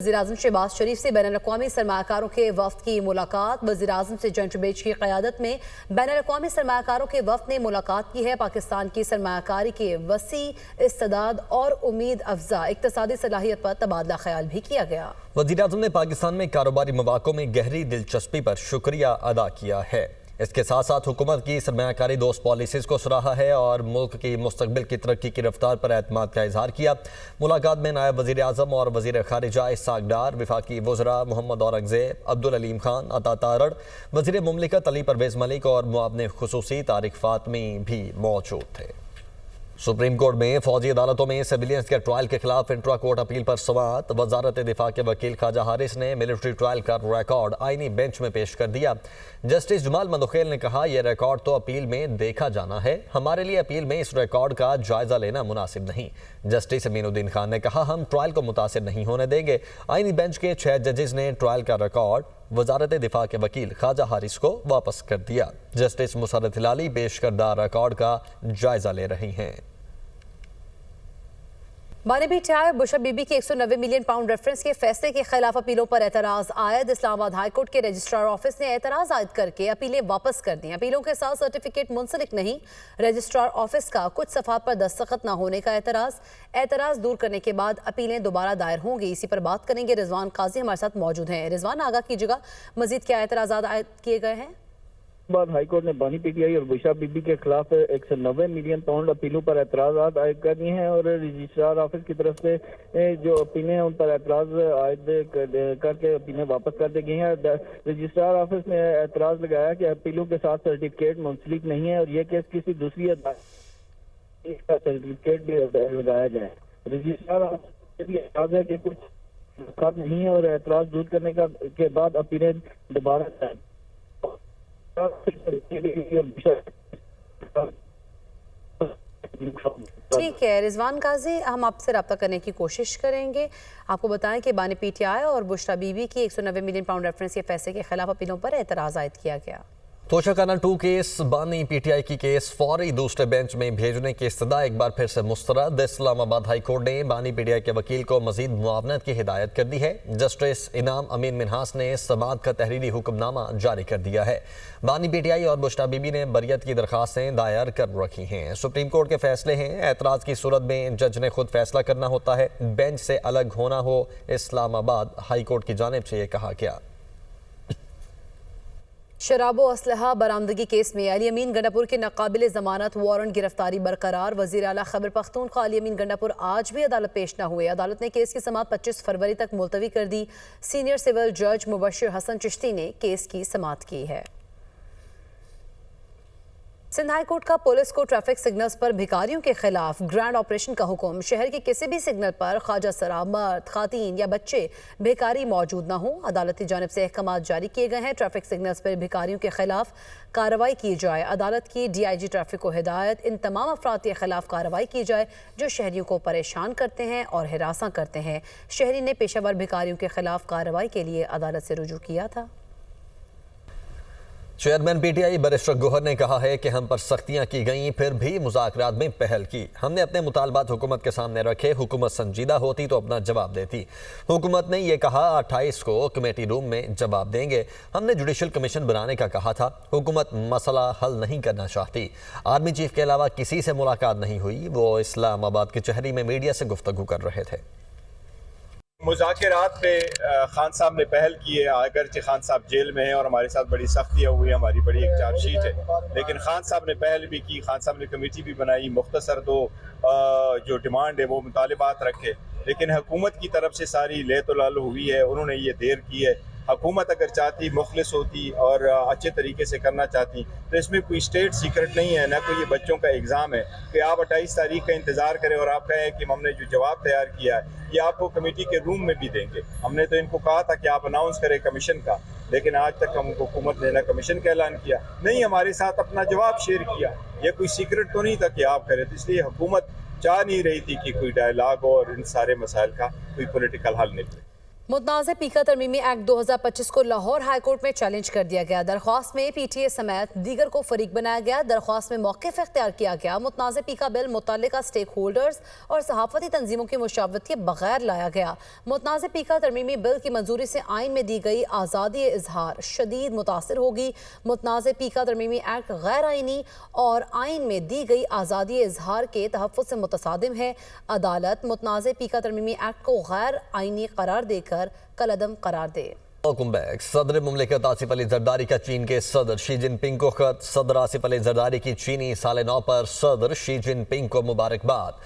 वज़ीर-ए-आज़म शहबाज शरीफ से बैनुल-अक़वामी सरमायाकारों के वफ़द की मुलाकात। वज़ीर-ए-आज़म से जॉइंट बेंच की क़यादत में बैनुल-अक़वामी सरमायाकारों के वफ़द ने मुलाकात की है। पाकिस्तान की सरमायाकारी के वसी इस्तेदाद और उम्मीद अफजा इक़्तिसादी सलाहियत पर तबादला ख्याल भी किया गया। वज़ीर-ए-आज़म ने पाकिस्तान में कारोबारी मौक़ों में गहरी दिलचस्पी पर शुक्रिया अदा किया है। इसके साथ साथ हुकूमत की सरमायाकारी दोस्त पॉलिसीज़ को सराहा है और मुल्क की मुस्तक़बिल की तरक्की की रफ्तार पर एतमाद का इजहार किया। मुलाकात में नायब वज़ीर आज़म और वज़ीर ख़ारिजा इसहाक़ डार, वफ़ाक़ी वज़रा मोहम्मद औरंगज़ेब, अब्दुल अलीम खान, अता तारड़, वज़ीर मुमलिकत अली परवेज़ मलिक और मुआविन ख़ुसूसी तारिक फ़ातमी भी मौजूद थे। सुप्रीम कोर्ट में फौजी अदालतों में सिविलियंस के ट्रायल के खिलाफ इंट्रा कोर्ट अपील पर समाअत। वजारत दिफा के वकील ख्वाजा हारिस ने मिलिट्री ट्रायल का रिकॉर्ड आईनी बेंच में पेश कर दिया। जस्टिस जमाल मंदोखेल ने कहा, यह रिकॉर्ड तो अपील में देखा जाना है, हमारे लिए अपील में इस रिकॉर्ड का जायजा लेना मुनासिब नहीं। जस्टिस अमीनुद्दीन खान ने कहा, हम ट्रायल को मुतासिर नहीं होने देंगे। आईनी बेंच के 6 जजेस ने ट्रायल का रिकॉर्ड वजारत दिफा के वकील ख्वाजा हारिस को वापस कर दिया। जस्टिस मुसर्रत हिलाली पेश करदा रिकॉर्ड का जायजा ले रही हैं। बानी पीटीआई बुशरा बीबी के 190 मिलियन पाउंड रेफरेंस के फैसले के खिलाफ अपीलों पर एतराज़ आयद। इस्लामाबाद हाई कोर्ट के रजिस्ट्रार ऑफिस ने एतराज़ आयद करके अपीलें वापस कर दी। अपीलों के साथ सर्टिफिकेट मुंसलिक नहीं। रजिस्ट्रार ऑफिस का कुछ सफ़ात पर दस्तखत न होने का एतराज़ दूर करने के बाद अपीलें दोबारा दायर होंगी। इसी पर बात करेंगे। रिजवान काजी हमारे साथ मौजूद हैं। रिजवान, आगाह कीजिएगा, मजीद क्या एतराज़ात आयद किए गए हैं? बाद हाई कोर्ट ने बानी पीटीआई और बुशरा बीबी के खिलाफ 190 मिलियन पाउंड अपीलों पर एतराज़ात आयद कर दिए हैं और रजिस्ट्रार ऑफिस की तरफ से जो अपीलें हैं उन पर एतराज़ आयद करके अपीलें वापस कर दी गई हैं। रजिस्ट्रार ऑफिस ने एतराज़ लगाया कि अपीलों के साथ सर्टिफिकेट मुंसलिक नहीं है और यह केस किसी दूसरी अदालत का सर्टिफिकेट भी लगाया जाए। रजिस्ट्रार ऑफिस भी एतराज़ है कि कुछ नहीं है और एतराज़ दूर करने के बाद अपीलें दोबारा ठीक है रिजवान काजी, हम आपसे रब्ता करने की कोशिश करेंगे। आपको बताएं कि बानी पीटीआई और बुशरा बीबी की 190 मिलियन पाउंड रेफरेंस के फैसले के खिलाफ अपीलों पर एतराज़ आयद किया गया। तोशाखाना 2 केस बानी पीटीआई की केस फौरी दूसरे बेंच में भेजने की इस्तदा एक बार फिर से मुस्तरद। इस्लामाबाद हाई कोर्ट ने बानी पीटीआई के वकील को मजीद मुआवनत की हिदायत कर दी है। जस्टिस इनाम अमीन मिन्हास ने समाअत का तहरीरी हुक्मनामा जारी कर दिया है। बानी पीटीआई और बुशरा बीबी ने बरियत की दरखास्तें दायर कर रखी हैं। सुप्रीम कोर्ट के फैसले हैं, एतराज़ की सूरत में जज ने खुद फैसला करना होता है, बेंच से अलग होना हो। इस्लामाबाद हाई कोर्ट की जानिब से यह कहा गया। शराब व असलहा बरामदगी केस में अली अमीन गंडापुर के नाकाबिल ज़मानत वारंट गिरफ्तारी बरकरार। वज़ीर आला खैबर पख्तूनख्वा अली अमीन गंडापुर आज भी अदालत पेश न हुए। अदालत ने केस की समाअत 25 फरवरी तक मुलतवी कर दी। सीनियर सिविल जज मुबश्शिर हसन चिश्ती ने केस की समाअत की है। सिंध हाई कोर्ट का पुलिस को ट्रैफिक सिग्नल्स पर भिखारियों के खिलाफ ग्रैंड ऑपरेशन का हुक्म। शहर के किसी भी सिग्नल पर ख्वाजा सरा, मर्द, खातीन या बच्चे भिखारी मौजूद न हो। अदालत की जानिब से अहकाम जारी किए गए हैं। ट्रैफिक सिग्नल्स पर भिखारियों के खिलाफ कार्रवाई की जाए। अदालत की DIG ट्रैफिक को हिदायत, इन तमाम अफराद के खिलाफ कार्रवाई की जाए जो शहरियों को परेशान करते हैं और हिरासा करते हैं। शहरी ने पेशावर भिखारियों के खिलाफ कार्रवाई के लिए अदालत से रुजू किया था। चेयरमैन पीटीआई बैरिस्टर गौहर ने कहा है कि हम पर सख्तियां की गईं, फिर भी मुज़ाकरात में पहल की। हमने अपने मुतालबात हुकूमत के सामने रखे, हुकूमत संजीदा होती तो अपना जवाब देती। हुकूमत ने यह कहा 28 को कमेटी रूम में जवाब देंगे। हमने जुडिशल कमीशन बनाने का कहा था। हुकूमत मसला हल नहीं करना चाहती। आर्मी चीफ के अलावा किसी से मुलाकात नहीं हुई। वो इस्लामाबाद की चहरी में मीडिया से गुफ्तगू कर रहे थे। मुज़ाकरात पे खान साहब ने पहल की है, अगरचे खान साहब जेल में हैं और हमारे साथ बड़ी सख्तियाँ हुई, हमारी बड़ी एक चार्जशीट है, लेकिन खान साहब ने पहल भी की। खान साहब ने कमेटी भी बनाई, मुख्तसर दो जो डिमांड है वो मुतालिबात रखे, लेकिन हुकूमत की तरफ से सारी ले तो लाल हुई है। उन्होंने ये देर की है। हुकूमत अगर चाहती, मुखलिस होती और अच्छे तरीके से करना चाहती तो इसमें कोई स्टेट सीक्रेट नहीं है, ना कोई ये बच्चों का एग्ज़ाम है कि आप 28 तारीख का इंतज़ार करें और आप कहें कि हमने जो जवाब तैयार किया है ये आपको कमेटी के रूम में भी देंगे। हमने तो इनको कहा था कि आप अनाउंस करें कमीशन का, लेकिन आज तक हमको हुकूमत ने ना कमीशन का ऐलान किया, नहीं हमारे साथ अपना जवाब शेयर किया। यह कोई सीक्रेट तो नहीं था कि आप करें, तो इसलिए हुकूमत चाह नहीं रही थी कि कोई डायलॉग और इन सारे मसाइल का कोई पॉलिटिकल हल निकले। मुतनाज़ पीका तरमीमी एक्ट 2025 को लाहौर हाई कोर्ट में चैलेंज कर दिया गया। दरख्वास्त में PTA समेत दीगर को फरीक बनाया गया। दरख्वास्त में मौक़िफ़ इख्तियार किया गया। मुतनाज़ पीका बिल मुतल्लिका स्टेक होल्डर्स और सहाफ़ती तंजीमों की मुशावरत के बगैर लाया गया। मुतनाज़ पीका तरमीमी बिल की मंजूरी से आइन में दी गई आज़ादी इजहार शदीद मुतासर होगी। मुतनाज़ पीका तरमीमी एक्ट गैर आइनी और आइन में दी गई आज़ादी इजहार के तहफ़्फ़ुज़ से मुतसादिम है। अदालत मुतनाज़ पीका तरमीमी एक्ट को गैर आइनी करार देकर कलअदम करार दे। सदर मुमलिकत आसिफ अली जरदारी का चीन के सदर शी जिनपिंग को खत। सदर आसिफ अली जरदारी की चीनी साल नौ पर सदर शी जिनपिंग को मुबारकबाद।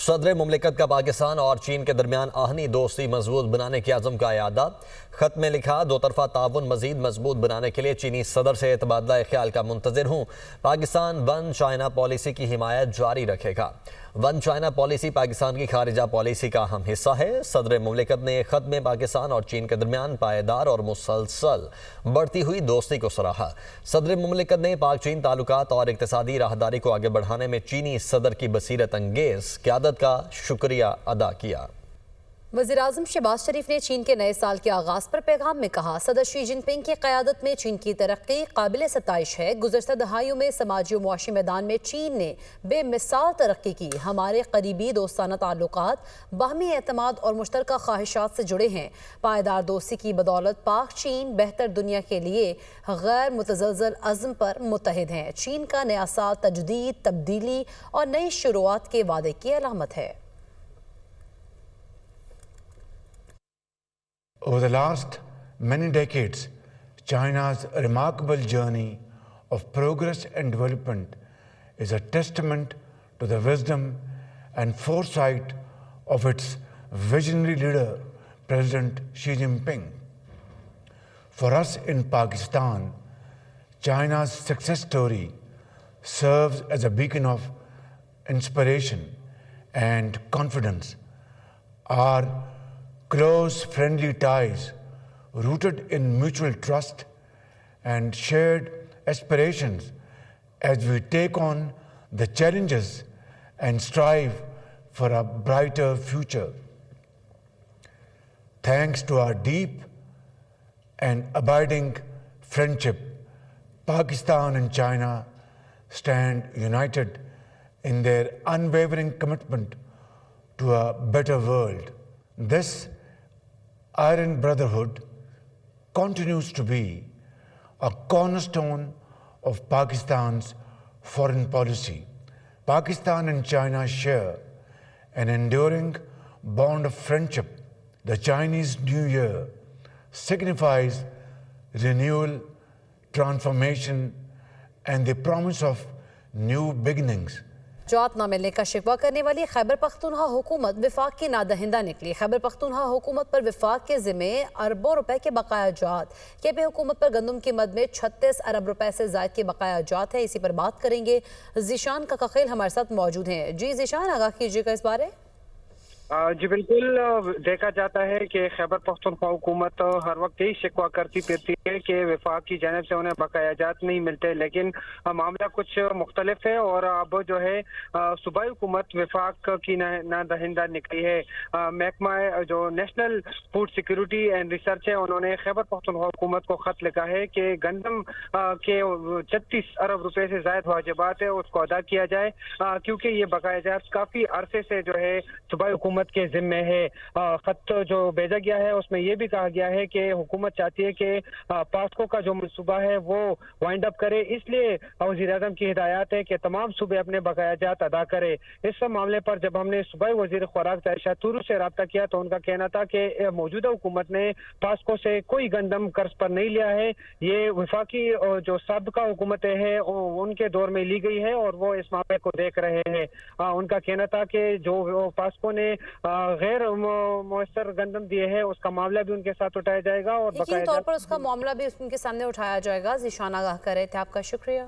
सदर मुमलिकत का पाकिस्तान और चीन के दरमियान आहनी दोस्ती मजबूत बनाने के आज़म का यादा। खत में लिखा, दो तरफा ताउन मजीद मजबूत बनाने के लिए चीनी सदर से तबादला ख्याल का मुंतज़िर हूँ। पाकिस्तान वन चाइना पॉलिसी की हिमायत जारी रखेगा। वन चाइना पॉलिसी पाकिस्तान की खारिजा पॉलिसी का अहम हिस्सा है। सदर मुमलिकत ने खत में पाकिस्तान और चीन के दरमियान पायदार और मुसलसल बढ़ती हुई दोस्ती को सराहा। सदर मुमलिकत ने पाक चीन ताल्लुकात और इक़्तिसादी राहदारी को आगे बढ़ाने में चीनी सदर की बसीरत अंगेज क़यादत का शुक्रिया अदा किया। वज़ीर आज़म शहबाज शरीफ ने चीन के नए साल के आगाज़ पर पैगाम में कहा, सदर शी जिनपिंग की क़यादत में चीन की तरक्की काबिल सताइश है। गुज़श्ता दहाइयों में समाजी और मुआशी मैदान में चीन ने बेमिसाल तरक्की की। हमारे करीबी दोस्ताना ताल्लुकात बाहमी एतमाद और मुश्तरका ख्वाहिशात से जुड़े हैं। पायदार दोस्ती की बदौलत पाक चीन बेहतर दुनिया के लिए गैर मुतज़लज़ल अज़्म पर मुत्तहिद हैं। चीन का नया साल तजदीद, तब्दीली और नई शुरुआत के वादे की अलामत है। Over the last many decades, China's remarkable journey of progress and development is a testament to the wisdom and foresight of its visionary leader, President Xi Jinping. For us in Pakistan, China's success story serves as a beacon of inspiration and confidence. Our close friendly ties rooted in mutual trust and shared aspirations as we take on the challenges and strive for a brighter future. Thanks to our deep and abiding friendship, Pakistan and China stand united in their unwavering commitment to a better world. This Iron Brotherhood continues to be a cornerstone of Pakistan's foreign policy. Pakistan and China share an enduring bond of friendship. The Chinese New Year signifies renewal, transformation, and the promise of new beginnings. जात न मिलने का शिकवा करने वाली खैबर पख्तूनख्वा हुकूमत विफाक की नादहिंदा निकली। खैबर पख्तूनख्वा हुकूमत पर विफाक के ज़िम्मे अरबों रुपए के बकाया जात। केपी हुकूमत पर गंदम की मद में 36 अरब रुपए से ज़ायद के बकाया जात है। इसी पर बात करेंगे। ज़ीशान ककाखेल हमारे साथ मौजूद हैं। जी ज़ीशान, आगाह कीजिएगा इस बारे। जी बिल्कुल, देखा जाता है कि खैबर पख्तूनख्वा हुकूमत हर वक्त यही शिकवा करती फिरती है कि वफाक की जानिब से उन्हें बकाया जात नहीं मिलते, लेकिन मामला कुछ मुख्तलिफ है और अब जो है सूबाई हुकूमत वफाक की नादहिंदा निकली है। महकमा जो national food security and research है, उन्होंने खैबर पख्तूनख्वा हुकूमत को खत लिखा है कि गंदम के 36 अरब रुपए से ज़ायद वाजिबात है उसको अदा किया जाए, क्योंकि ये बकाया जात काफ़ी अरसे से जो है सूबाई हुकूमत के जिम्मे है। खत जो भेजा गया है उसमें यह भी कहा गया है कि हुकूमत चाहती है कि पास्को का जो मनसूबा है वो वाइंड अप करे, इसलिए वज़ीर आज़म की हिदायत है कि तमाम सूबे अपने बकाया जात अदा करे। इस मामले पर जब हमने सूबाई वज़ीर खुराक तायशा तुरू से रब्ता किया तो उनका कहना था कि मौजूदा हुकूमत ने पास्को से कोई गंदम कर्ज पर नहीं लिया है, ये वफाकी जो साबिका हुकूमतें हैं उनके दौर में ली गई है और वो इस मामले को देख रहे हैं। उनका कहना था कि जो पास्को ने गैर मुयस्सर गंदम दिए हैं उसका मामला भी उनके साथ उठाया जाएगा और यकीनी तौर पर उसका मामला भी उनके सामने उठाया जाएगा। ज़ीशान आगाह कर रहे थे, आपका शुक्रिया।